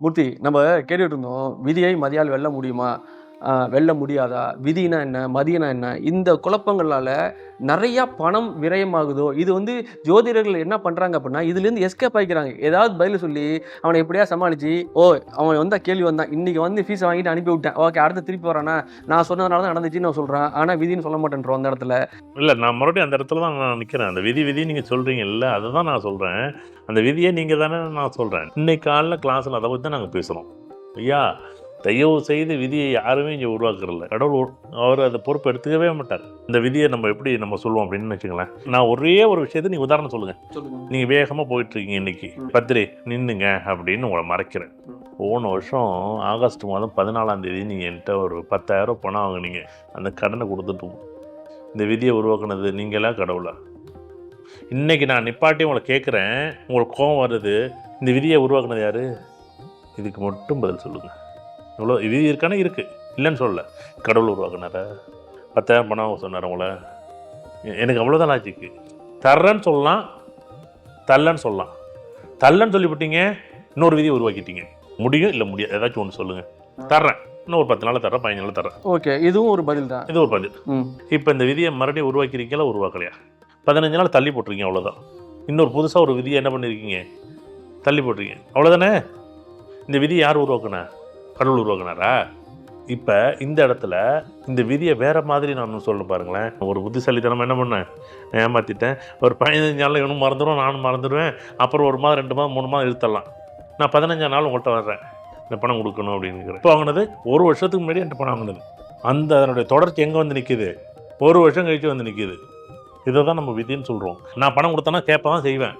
மூர்த்தி, நம்ம கேட்டுட்டு இருந்தோம். விதியை மதியால் வெல்ல முடியுமா? வெல்ல முடியாதா? விதினா என்ன? மதினா என்ன? இந்த குழப்பங்களால நெறைய பணம் விரயமாகுதோ! இது வந்து ஜோதிடர்கள் என்ன பண்றாங்க அப்டின்னா, இதுலேருந்து எஸ்கேப் ஆயிக்கிறாங்க. ஏதாவது பதில் சொல்லி, அவன எப்படியாவது சமாளிச்சு, "ஓ! அவன் வந்தா கேள்வி வந்தான். இன்னைக்கு வந்து ஃபீஸ வாங்கிட்டு அனுப்பி விட்டேன். ஓகே அடுத்து திருப்பி வரானா? நான் சொன்னதுனால தான் நடந்துச்சுன்னு அவன் சொல்றான். ஆனா விதின்னு சொல்ல மாட்டேன்றோம் அந்த இடத்துல." இல்ல நான் மறுபடியும் அந்த இடத்துல தான் நான் நிக்கிறேன். அந்த விதி நீங்க சொல்றீங்கல்ல, அததான் நான் சொல்றேன். அந்த விதிய நீங்க தானே நான் சொல்றேன். இன்னைக்கு காலைல கிளாஸ்ல அத பத்தி தான் நாங்க பேசுறோம். ஐயா, தயவு செய்து விதியை யாருமே இங்க உருவாக்குறதில்ல. கடவுள் அவர் அந்த பொறுப்ப எடுத்துக்கவே மாட்டார். இந்த விதிய நம்ம எப்படி நம்ம சொல்லுவோம் அப்படின்னு வச்சுக்கங்களேன். நான் ஒரே ஒரு விஷயத்த நீங்க உதாரணம் சொல்லுங்க. சொல்லுங்க. நீங்க வேகமா போயிட்டு இருக்கீங்க இன்னைக்கு. பத்திரி நின்னுங்க அப்படின்னு உங்கள மறைக்கிறேன். போன வருஷம் ஆகஸ்ட் மாதம் 14ஆம் தேதி நீங்க என்கிட்ட ஒரு 10,000 பணம் வாங்குனீங்க. அந்த கடன குடுத்துட்டு இந்த விதியை உருவாக்குனது நீங்களா கடவுளா? இன்னைக்கு நான் நிப்பாட்டி உங்களை கேட்குறேன், உங்களுக்கு கோபம் வருது. இந்த விதியை உருவாக்குனது யாரு? இதுக்கு மட்டும் பதில் சொல்லுங்கள். இவ்வளோ விதி இருக்கானே இருக்குது, இல்லைன்னு சொல்லலை. கடவுள் உருவாக்குனாரா? 10,000 பணம் வாங்க சொன்னார் உங்களை? எனக்கு அவ்வளோதான் லாஜிக்கு. தர்றேன்னு சொல்லலாம், தரலன்னு சொல்லலாம். தரலன்னு சொல்லிவிட்டீங்க, இன்னொரு விதியை உருவாக்கிட்டீங்க. முடியும் இல்லை முடியாது, ஏதாச்சும் ஒன்று சொல்லுங்கள். தர்றேன், இன்னும் ஒரு 10 நாளில் தர்றேன், 15 நாளில் தர்றேன். ஓகே, இதுவும் ஒரு பதில் தான். இது ஒரு பதில். இப்போ இந்த விதியை மறுபடியும் உருவாக்கியிருக்கீங்களா உருவாக்கலையா? 15 நாள் தள்ளி போட்டிருக்கீங்க, அவ்வளோதான். இன்னொரு புதுசாக ஒரு விதியை என்ன பண்ணியிருக்கீங்க? தள்ளி போட்டிருக்கீங்க, அவ்வளோதானே? இந்த விதியை யார் உருவாக்குனா? கடவுள் உருவாக்குனாரா? இப்போ இந்த இடத்துல இந்த விதியை வேறு மாதிரி நான் சொல்ல பாருங்களேன். ஒரு புத்திசாலித்தனமாக என்ன பண்ணேன், ஏமாற்றிட்டேன். ஒரு 15 நாளில் இவனும் மறந்துடுவோம், நானும் மறந்துடுவேன். அப்புறம் 1 மாதம் 2 மாதம் 3 மாதம் இருத்தரலாம். நான் 15ஆம் நாள் உங்கள்கிட்ட வர்றேன், இந்த பணம் கொடுக்கணும் அப்படிங்கிறேன். இப்போ வாங்கினது 1 வருஷத்துக்கு முன்னாடி என்கிட்ட பணம் வாங்கினது. அந்த அதனுடைய தொடர்ச்சி எங்கே வந்து நிற்கிது? 1 வருஷம் கழித்து வந்து நிற்கிது. இதை தான் நம்ம விதின்னு சொல்கிறோம். நான் பணம் கொடுத்தேன்னா கேட்ப தான் செய்வேன்.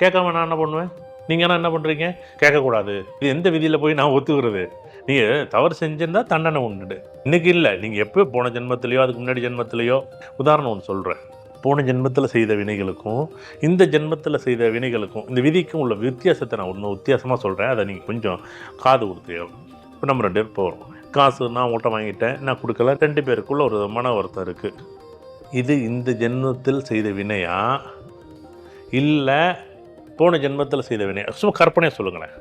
கேட்காம நான் என்ன பண்ணுவேன்? நீங்கள் என்ன பண்ணுறீங்க? கேட்கக்கூடாது. இது எந்த விதியில் போய் நான் ஒத்துக்கிறது? நீங்கள் தவறு செஞ்சிருந்தால் தண்டனை உண்டு. இன்றைக்கி இல்லை, நீங்கள் எப்போ போன ஜென்மத்திலையோ அதுக்கு முன்னாடி ஜென்மத்திலையோ. உதாரணம் ஒன்று சொல்கிறேன். போன ஜென்மத்தில் செய்த வினைகளுக்கும் இந்த ஜென்மத்தில் செய்த வினைகளுக்கும் இந்த விதிக்கும் உள்ள வித்தியாசத்தை நான் ஒன்று வித்தியாசமாக சொல்கிறேன். அதை நீங்கள் கொஞ்சம் காது கொடுத்து. இப்போ நம்ம 2 பேர் போகிறோம். காசு நான் உங்கள்கிட்ட வாங்கிட்டேன், நான் கொடுக்கல. 2 பேருக்குள்ள ஒரு மன வருத்தம் இருக்குது. இது இந்த ஜென்மத்தில் செய்த வினையா இல்லை போன ஜென்மத்தில் செய்த வினையா? சும்மா கற்பனையாக சொல்லுங்களேன்.